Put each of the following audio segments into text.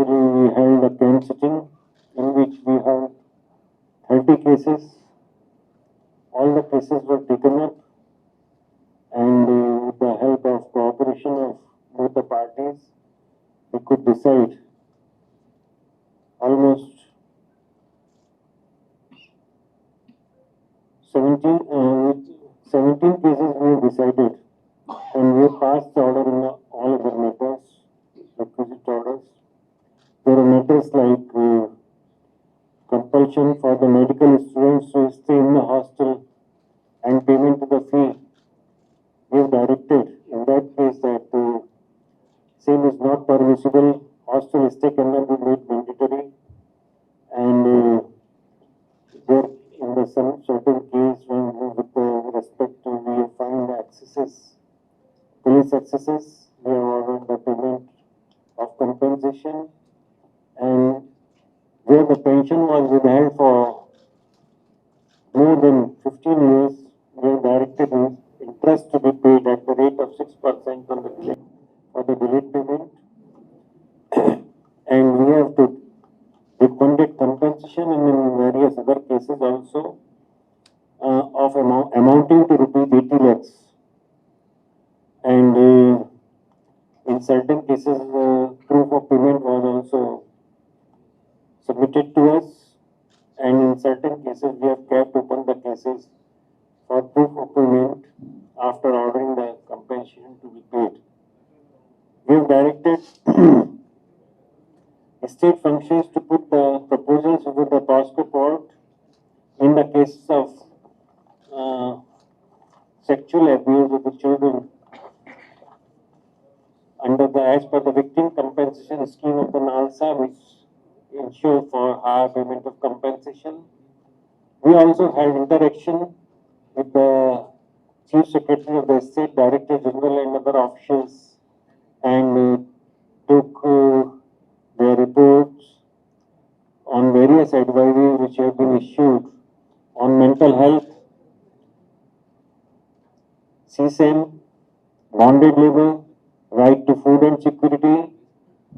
Actually, we held a camp sitting in which we had 30 cases. All the cases were taken up, and with the help of cooperation of both the parties, we could decide almost 17 cases we decided, and we passed the order in all other matters, requisite orders. There are matters like compulsion for the medical students to stay in the hostel and payment to the fee. We have directed in that case that same is not permissible. Hostel stay cannot be made mandatory, and there in the some certain case when with respect to we find excesses, police excesses, we have ordered the payment of compensation, and where the pension was withheld for more than 15 years, we have directed interest to be paid at the rate of 6% on the for the delayed payment, and we have to refunded compensation and in various other cases also of amounting to rupees 80 lakhs. And in certain cases, proof of payment was also submitted to us, and in certain cases, we have kept open the cases for proof of payment after ordering the compensation to be paid. We have directed state functions to put the proposals with the POSCO court in the case of sexual abuse of the children under the as per the victim compensation scheme of the NALSA, which ensure for higher payment of compensation. We also had interaction with the Chief Secretary of the State, Director General and other officials, and took their reports on various advisories which have been issued on mental health, CSAM, bonded labor, right to food and security,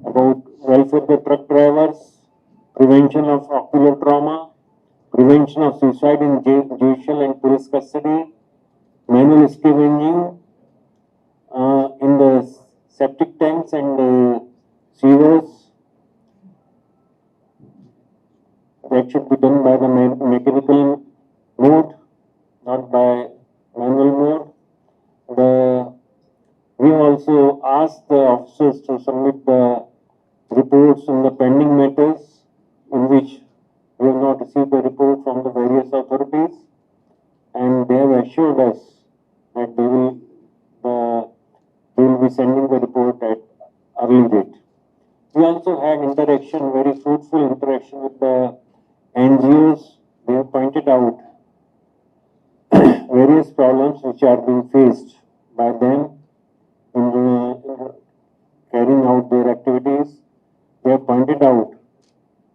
about welfare of the truck drivers, prevention of ocular trauma, prevention of suicide in judicial and police custody, manual scavenging in the septic tanks and sewers. That should be done by the mechanical mode, not by manual mode. We also asked the officers to submit the reports in the pending matters in which we have not received the report from the various authorities, and they have assured us that they will be sending the report at early date. We also had interaction, very fruitful interaction with the NGOs. They have pointed out various problems which are being faced by them in carrying out their activities. They have pointed out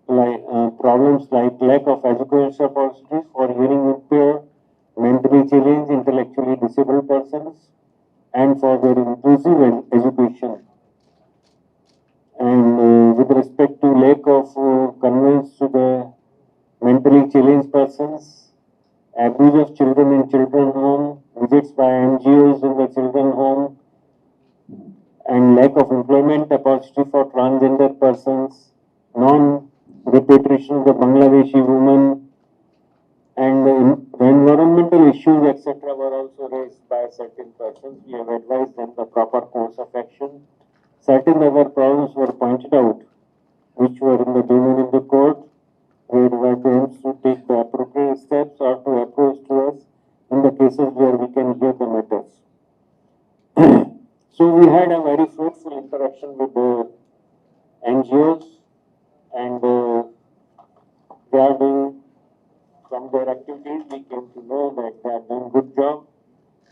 like problems like lack of educational opportunities for hearing impaired, mentally challenged, intellectually disabled persons, and for their inclusive education. And with respect to lack of conveyance to the mentally challenged persons, abuse of children in children's home, visits by NGOs in the children's home, and lack of employment opportunity for transgender persons, non-repatriation of the Bangladeshi women, and the environmental issues, etc., were also raised by certain persons. We have advised them the proper course of action. Certain other problems were pointed out, which were in the domain of the court. We advise them to take the appropriate steps or to approach to us in the cases where we can hear the matters. So we had a very fruitful interaction with the NGOs, and they are doing, from their activities, we came to know that they are doing good job,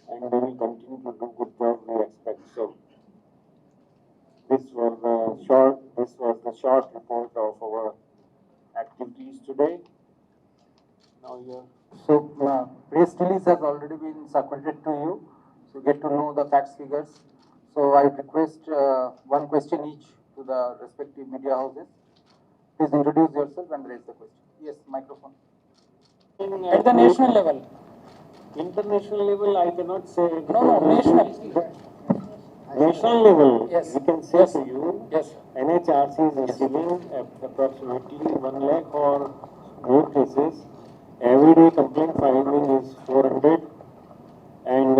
and they will continue to do good job, we expect so. This was the short report of our activities today. Now here. So, press release has already been circulated to you, so get to know the facts, figures. So I request one question each to the respective media houses. Please introduce yourself and raise the question. Yes, microphone. At the national level. International level, I cannot say. No, national. National level, Yes. we can say Yes. to you, Yes. NHRC is receiving approximately 1 lakh or more cases. Everyday complaint filing is 400, and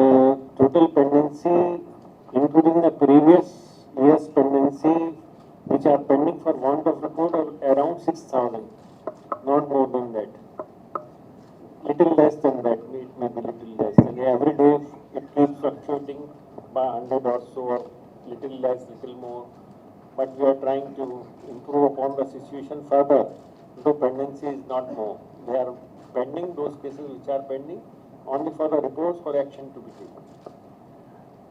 total pendency, including the previous year's pendency, which are pending for want of report, are around 6,000, not more than that. Little less than that, it may be little less. And every day it keeps fluctuating by 100 or so, or little less, little more. But we are trying to improve upon the situation further. The pendency is not more. They are pending, those cases which are pending, only for the reports for action to be taken.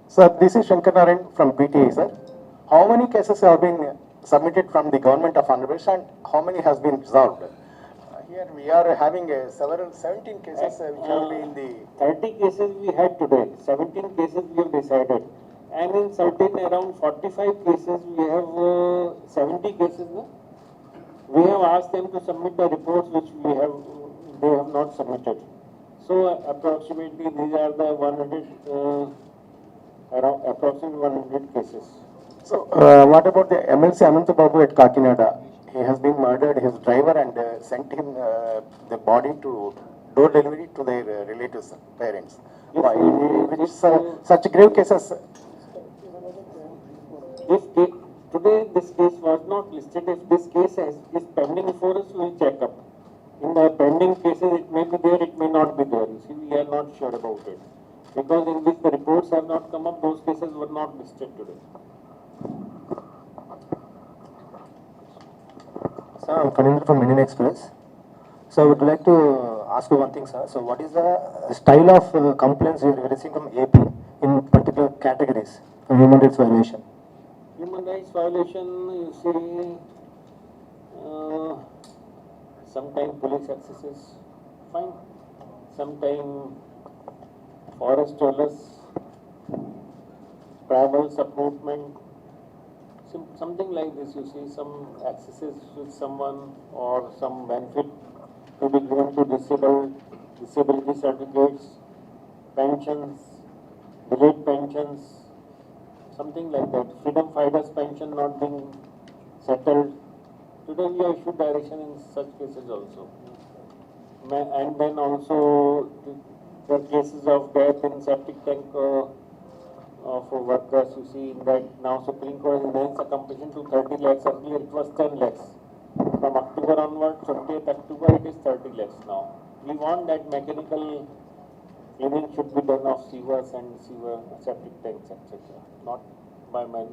Sir, this is Shankar Narayan from PTA, sir. How many cases have been submitted from the government of Andhra Pradesh and how many has been resolved? Here we are having 17 cases which are in the... 30 cases we had today, 17 cases we have decided. And in certain around 45 cases, we have 70 cases. No? We have asked them to submit the reports which they have not submitted. So approximately these are the 100, around approximately 100 cases. So what about the MLC Ananta Babu at Kakinada? He has been murdered, his driver, and sent him the body to door delivery to their relatives, parents. Yes, Why? yes, Which, yes. such grave cases... This case, today this case was not listed. If this case is pending before us, we will check up. In the pending cases, it may be there, it may not be there. You see, we are not sure about it. Because in which the reports have not come up, those cases were not listed today. Sir, I'm Kanindra from Indian Express. So I would like to ask you one thing, sir. So what is the style of complaints you are receiving from AP in particular categories for human rights violation? Human rights violation, you see, sometimes police accesses, fine. Sometimes forest dwellers, travel uprootment, something like this. You see, some accesses with someone or some benefit to be given to disability certificates, pensions, delayed pensions, something like that. Freedom fighters' pension not being settled. Today we have issued direction in such cases also. And then also the cases of death in septic tank for workers. You see in that now Supreme Court has enhanced the compensation to 30 lakhs. Earlier it was 10 lakhs. From October onward, 20th October, it is 30 lakhs now. We want that mechanical cleaning should be done of sewers and sewer septic tanks, etc. Not by men.